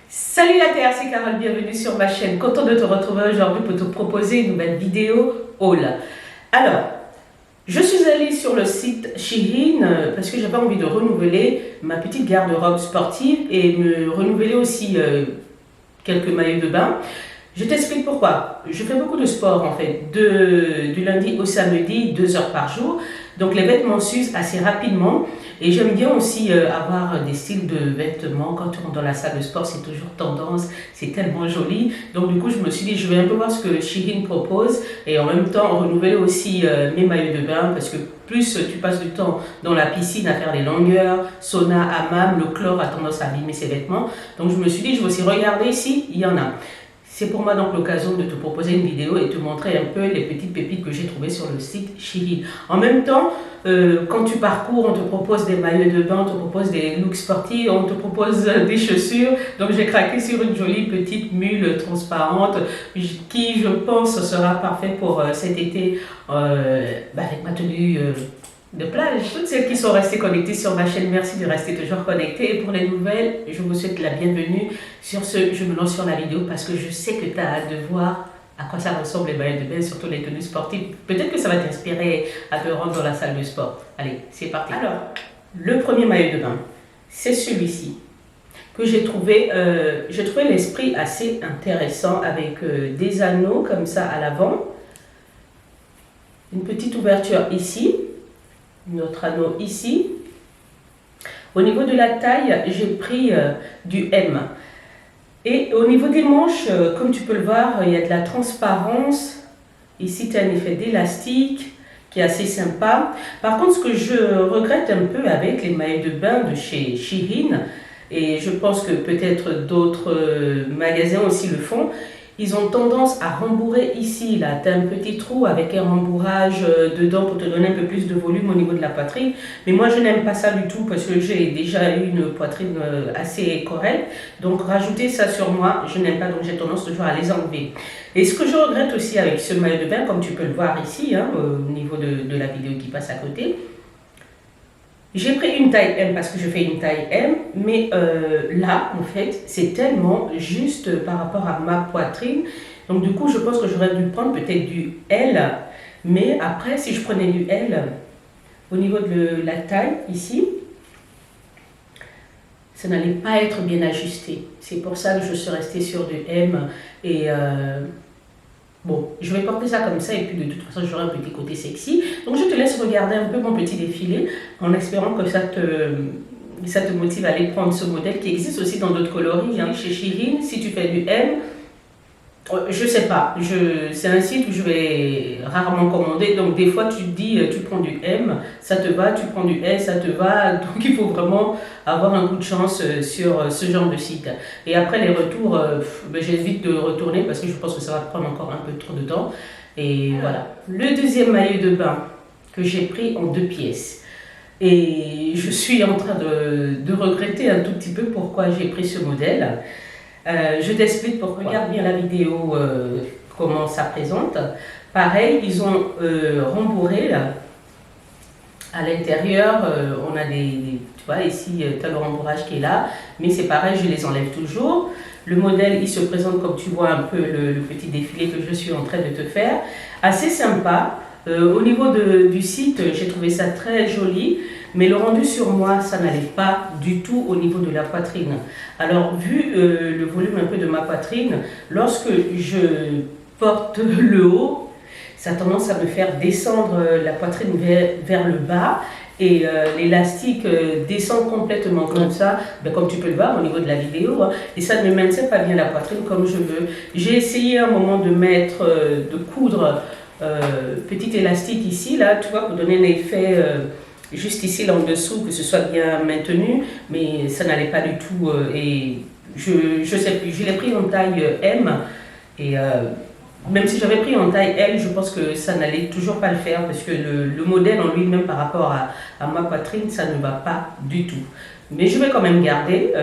Salut la Terre, c'est Carole, bienvenue sur ma chaîne. Content de te retrouver aujourd'hui pour te proposer une nouvelle vidéo haul. Alors, je suis allée sur le site Shein parce que j'avais envie de renouveler ma petite garde-robe sportive et me renouveler aussi quelques maillots de bain. Je t'explique pourquoi. Je fais beaucoup de sport en fait, du lundi au samedi, 2 heures par jour. Donc les vêtements s'usent assez rapidement et j'aime bien aussi avoir des styles de vêtements. Quand tu rentres dans la salle de sport, c'est toujours tendance, c'est tellement joli. Donc du coup, je me suis dit, je vais un peu voir ce que Shein propose et en même temps renouveler aussi mes maillots de bain parce que plus tu passes du temps dans la piscine à faire des longueurs, sauna, hammam, le chlore a tendance à abîmer ses vêtements. Donc je me suis dit, je vais aussi regarder ici, il y en a. C'est pour moi donc l'occasion de te proposer une vidéo et te montrer un peu les petites pépites que j'ai trouvées sur le site Shein. En même temps, quand tu parcours, on te propose des maillots de bain, on te propose des looks sportifs, on te propose des chaussures. Donc j'ai craqué sur une jolie petite mule transparente qui, je pense, sera parfaite pour cet été avec ma tenue de plage. Toutes celles qui sont restées connectées sur ma chaîne, merci de rester toujours connectées. Et pour les nouvelles, je vous souhaite la bienvenue. Sur ce, je me lance sur la vidéo parce que je sais que tu as hâte de voir à quoi ça ressemble les maillots de bain, surtout les tenues sportives. Peut-être que ça va t'inspirer à te rendre dans la salle de sport. Allez, c'est parti. Alors, le premier maillot de bain, c'est celui-ci que j'ai trouvé l'esprit assez intéressant avec des anneaux comme ça à l'avant, une petite ouverture ici, notre anneau ici. Au niveau de la taille, j'ai pris du M. Et au niveau des manches, comme tu peux le voir, il y a de la transparence. Ici, tu as un effet d'élastique qui est assez sympa. Par contre, ce que je regrette un peu avec les maillots de bain de chez Shein, et je pense que peut-être d'autres magasins aussi le font, ils ont tendance à rembourrer ici, là, tu as un petit trou avec un rembourrage dedans pour te donner un peu plus de volume au niveau de la poitrine. Mais moi, je n'aime pas ça du tout parce que j'ai déjà eu une poitrine assez correcte. Donc, rajouter ça sur moi, je n'aime pas, donc j'ai tendance toujours à les enlever. Et ce que je regrette aussi avec ce maillot de bain, comme tu peux le voir ici, hein, au niveau de la vidéo qui passe à côté, j'ai pris une taille M parce que je fais une taille M, mais là, en fait, c'est tellement juste par rapport à ma poitrine. Donc, du coup, je pense que j'aurais dû prendre peut-être du L. Mais après, si je prenais du L, au niveau de la taille, ici, ça n'allait pas être bien ajusté. C'est pour ça que je suis restée sur du M. Et bon, je vais porter ça comme ça et puis de toute façon, j'aurai un petit côté sexy. Donc, je te laisse regarder un peu mon petit défilé en espérant que ça te motive à aller prendre ce modèle qui existe aussi dans d'autres coloris. Hein. Chez Shein, si tu fais du M, je sais pas, c'est un site où je vais rarement commander. Donc, des fois, tu te dis, tu prends du M, ça te va, tu prends du S, ça te va. Donc, il faut vraiment avoir un coup de chance sur ce genre de site. Et après, les retours, j'évite de retourner parce que je pense que ça va prendre encore un peu trop de temps. Et voilà. Le deuxième maillot de bain que j'ai pris en 2 pièces. Et je suis en train de regretter un tout petit peu pourquoi j'ai pris ce modèle. Je t'explique pourquoi. Regarde bien la vidéo, comment ça présente. Pareil, ils ont rembourré là. À l'intérieur, on a tu vois, ici, tu as le rembourrage qui est là, mais c'est pareil, je les enlève toujours. Le modèle, il se présente comme tu vois un peu le petit défilé que je suis en train de te faire. Assez sympa. Au niveau du site, j'ai trouvé ça très joli, mais le rendu sur moi, ça n'allait pas du tout au niveau de la poitrine. Alors, vu le volume un peu de ma poitrine, lorsque je porte le haut, ça a tendance à me faire descendre la poitrine vers le bas et l'élastique descend complètement comme ça, comme tu peux le voir au niveau de la vidéo, hein, et ça ne maintient pas bien la poitrine comme je veux. J'ai essayé à un moment de coudre petit élastique ici, là, tu vois, pour donner un effet juste ici, là en dessous, que ce soit bien maintenu, mais ça n'allait pas du tout. Et je sais plus, je l'ai pris en taille M, et même si j'avais pris en taille L, je pense que ça n'allait toujours pas le faire, parce que le modèle en lui-même par rapport à ma poitrine, ça ne va pas du tout. Mais je vais quand même garder.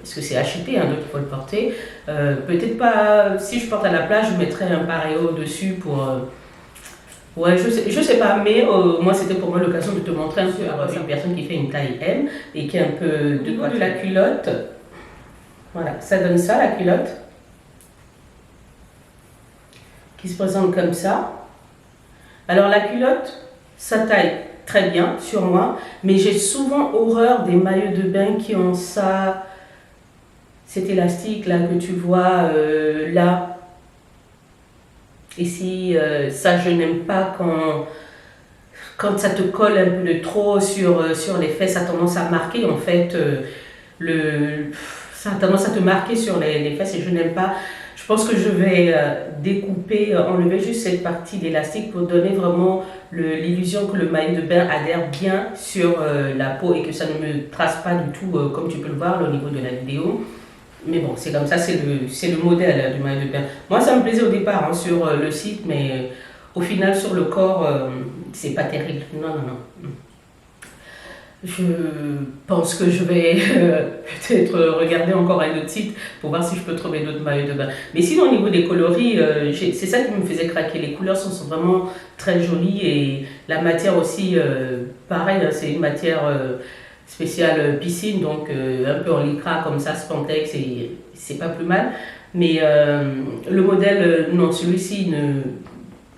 Parce que c'est acheté, hein, donc il faut le porter. Peut-être pas, si je porte à la plage, je mettrai un paréo dessus Ouais, je sais pas, mais moi c'était pour moi l'occasion de te montrer un peu. Alors, une personne qui fait une taille M et qui a un peu de quoi de la culotte. Voilà, ça donne ça la culotte. Qui se présente comme ça. Alors la culotte, ça taille très bien sur moi, mais j'ai souvent horreur des maillots de bain qui ont ça, cet élastique là que tu vois là. Ici, ça je n'aime pas quand ça te colle un peu de trop sur les fesses, ça a tendance à marquer en fait, ça a tendance à te marquer sur les fesses et je n'aime pas. Je pense que je vais découper, enlever juste cette partie d'élastique pour donner vraiment l'illusion que le maillot de bain adhère bien sur la peau et que ça ne me trace pas du tout comme tu peux le voir au niveau de la vidéo. Mais bon, c'est comme ça, c'est le modèle du maillot de bain. Moi, ça me plaisait au départ hein, sur le site, mais au final, sur le corps, c'est pas terrible. Non, non, non. Je pense que je vais peut-être regarder encore un autre site pour voir si je peux trouver d'autres maillots de bain. Mais sinon, au niveau des coloris, c'est ça qui me faisait craquer. Les couleurs sont vraiment très jolies et la matière aussi, pareil, hein, c'est une matière spéciale piscine, donc un peu en lycra comme ça, spandex, et c'est pas plus mal. Mais le modèle, non, celui-ci,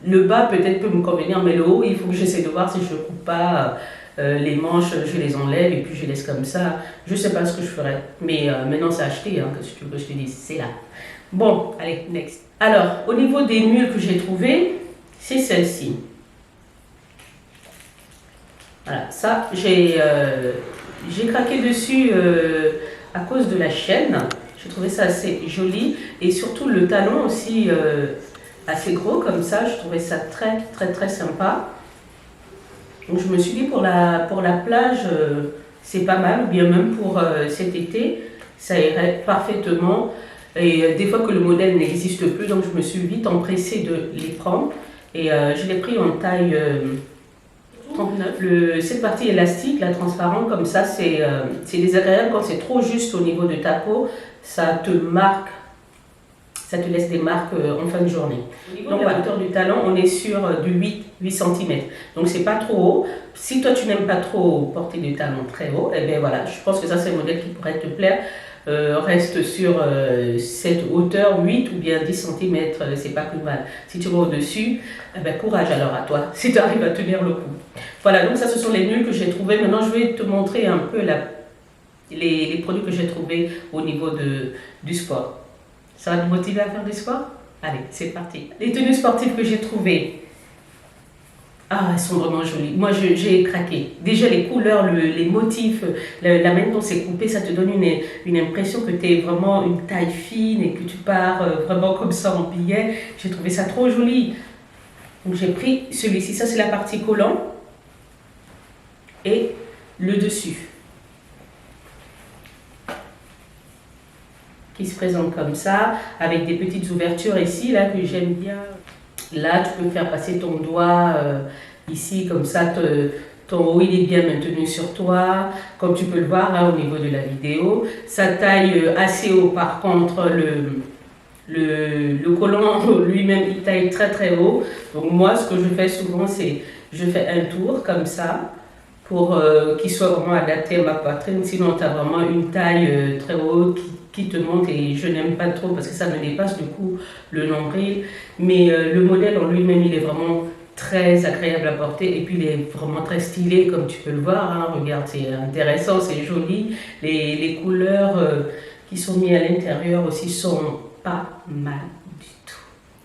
le bas peut-être peut me convenir, mais le haut, il faut que j'essaie de voir si je ne coupe pas les manches, je les enlève et puis je laisse comme ça. Je ne sais pas ce que je ferai, mais maintenant c'est acheté, hein, que si tu veux que je te dise, c'est là. Bon, allez, next. Alors, au niveau des mules que j'ai trouvées, c'est celle-ci. Voilà, ça, j'ai craqué dessus à cause de la chaîne. J'ai trouvé ça assez joli et surtout le talon aussi assez gros comme ça. Je trouvais ça très très très sympa. Donc je me suis dit pour la plage c'est pas mal, ou bien même pour cet été ça irait parfaitement. Et des fois que le modèle n'existe plus, donc je me suis vite empressée de les prendre et je l'ai pris en taille 39. Cette partie élastique, la transparente comme ça, c'est désagréable quand c'est trop juste au niveau de ta peau, ça te marque, ça te laisse des marques en fin de journée. Au niveau de la hauteur du talon, on est sur du 8 cm, donc c'est pas trop haut. Si toi tu n'aimes pas trop porter des talons très hauts, eh bien voilà, je pense que ça c'est un modèle qui pourrait te plaire. Reste sur cette hauteur 8 ou bien 10 cm, c'est pas plus mal. Si tu vas au-dessus, eh ben, courage alors à toi, si tu arrives à tenir le coup. Voilà, donc ça ce sont les mules que j'ai trouvées. Maintenant je vais te montrer un peu les produits que j'ai trouvés au niveau du sport. Ça va te motiver à faire du sport? Allez, c'est parti. Les tenues sportives que j'ai trouvées. Ah, elles sont vraiment jolies. Moi, j'ai craqué. Déjà, les couleurs, les motifs, la manière dont c'est coupé, ça te donne une impression que tu es vraiment une taille fine et que tu pars vraiment comme ça en billet. J'ai trouvé ça trop joli. Donc, j'ai pris celui-ci. Ça, c'est la partie collant et le dessus qui se présente comme ça, avec des petites ouvertures ici, là, que j'aime bien. Là, tu peux faire passer ton doigt ici, comme ça, ton haut il est bien maintenu sur toi, comme tu peux le voir hein, au niveau de la vidéo. Ça taille assez haut, par contre, le collant lui-même, il taille très très haut. Donc moi, ce que je fais souvent, c'est je fais un tour comme ça, pour qu'il soit vraiment adapté à ma poitrine. Sinon, tu as vraiment une taille très haute qui te monte et je n'aime pas trop parce que ça me dépasse du coup le nombril. Mais le modèle en lui-même, il est vraiment très agréable à porter et puis il est vraiment très stylé comme tu peux le voir. Hein. Regarde, c'est intéressant, c'est joli. Les couleurs qui sont mises à l'intérieur aussi sont pas mal du tout.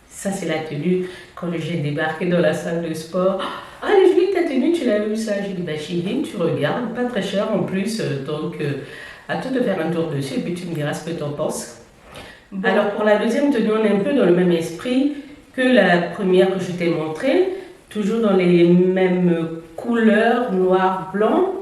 Ça, c'est la tenue quand j'ai débarqué dans la salle de sport. Ah, elle est jolie ta tenue, tu l'as vu ça? J'ai dit, bah Chirine, tu regardes, pas très cher en plus, donc à toi de faire un tour dessus et puis tu me diras ce que tu en penses. Bon. Alors pour la deuxième tenue, on est un peu dans le même esprit que la première que je t'ai montrée, toujours dans les mêmes couleurs, noir, blanc,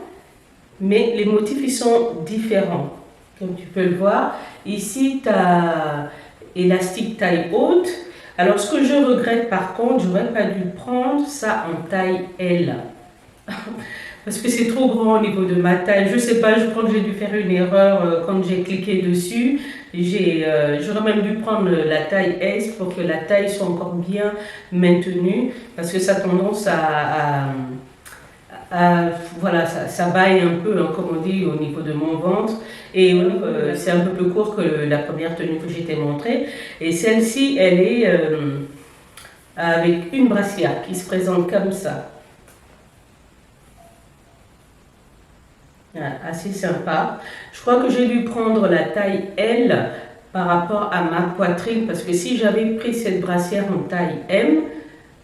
mais les motifs ils sont différents. Comme tu peux le voir, ici tu as élastique taille haute. Alors ce que je regrette par contre, je n'aurais pas dû prendre ça en taille L. parce que c'est trop grand au niveau de ma taille. Je sais pas, je crois que j'ai dû faire une erreur quand j'ai cliqué dessus. J'aurais même dû prendre la taille S pour que la taille soit encore bien maintenue, parce que ça a tendance voilà, ça baille un peu, hein, comme on dit, au niveau de mon ventre. Et c'est un peu plus court que la première tenue que j'ai montrée. Et celle-ci, elle est avec une brassière qui se présente comme ça. Assez sympa. Je crois que j'ai dû prendre la taille L par rapport à ma poitrine, parce que si j'avais pris cette brassière en taille M,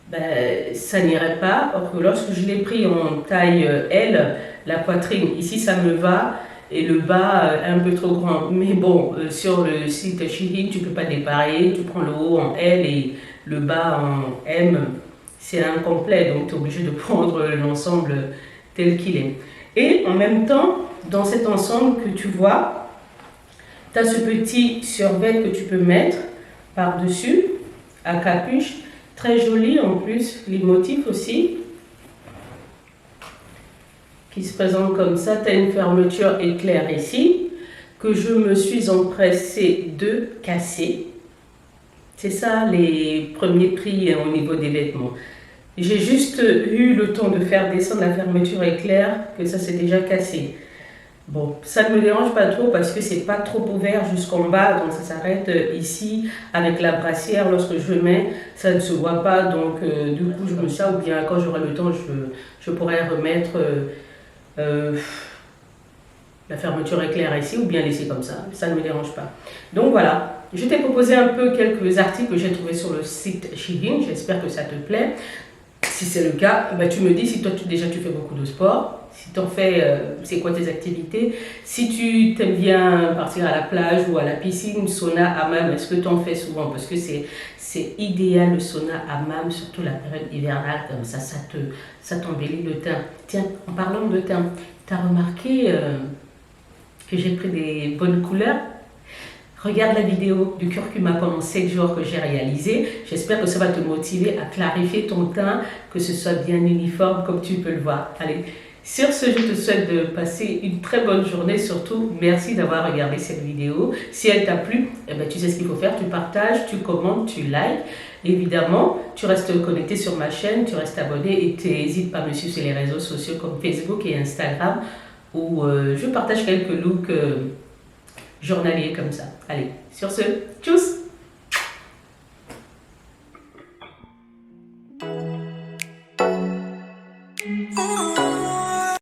ben, ça n'irait pas. Or que lorsque je l'ai pris en taille L, la poitrine ici ça me va et le bas est un peu trop grand. Mais bon, sur le site Shein, tu peux pas dépareiller, tu prends le haut en L et le bas en M, c'est incomplet, donc tu es obligé de prendre l'ensemble tel qu'il est. Et en même temps, dans cet ensemble que tu vois, tu as ce petit survêt que tu peux mettre par-dessus, à capuche, très joli en plus, les motifs aussi, qui se présentent comme ça. Tu as une fermeture éclair ici, que je me suis empressée de casser. C'est ça les premiers prix au niveau des vêtements. J'ai juste eu le temps de faire descendre la fermeture éclair, que ça s'est déjà cassé. Bon, ça ne me dérange pas trop parce que c'est pas trop ouvert jusqu'en bas, donc ça s'arrête ici avec la brassière. Lorsque je mets, ça ne se voit pas, donc du coup je me ça, ou bien quand j'aurai le temps, je pourrais remettre la fermeture éclair ici, ou bien laisser comme ça ne me dérange pas. Donc voilà, je t'ai proposé un peu quelques articles que j'ai trouvés sur le site Shein, j'espère que ça te plaît. Si c'est le cas, ben tu me dis si toi déjà tu fais beaucoup de sport, si tu en fais, c'est quoi tes activités. Si tu t'aimes bien partir à la plage ou à la piscine, sauna, hammam, est-ce que tu en fais souvent? Parce que c'est idéal le sauna, hammam, surtout la période hivernale, comme ça t'embellit le teint. Tiens, en parlant de teint, tu as remarqué que j'ai pris des bonnes couleurs? Regarde la vidéo du curcuma pendant 7 jours que j'ai réalisé. J'espère que ça va te motiver à clarifier ton teint, que ce soit bien uniforme comme tu peux le voir. Allez, sur ce, je te souhaite de passer une très bonne journée. Surtout, merci d'avoir regardé cette vidéo. Si elle t'a plu, eh ben, tu sais ce qu'il faut faire. Tu partages, tu commentes, tu likes. Évidemment, tu restes connecté sur ma chaîne, tu restes abonné et n'hésite pas à me suivre sur les réseaux sociaux comme Facebook et Instagram où je partage quelques looks journalier comme ça. Allez, sur ce, tchuss!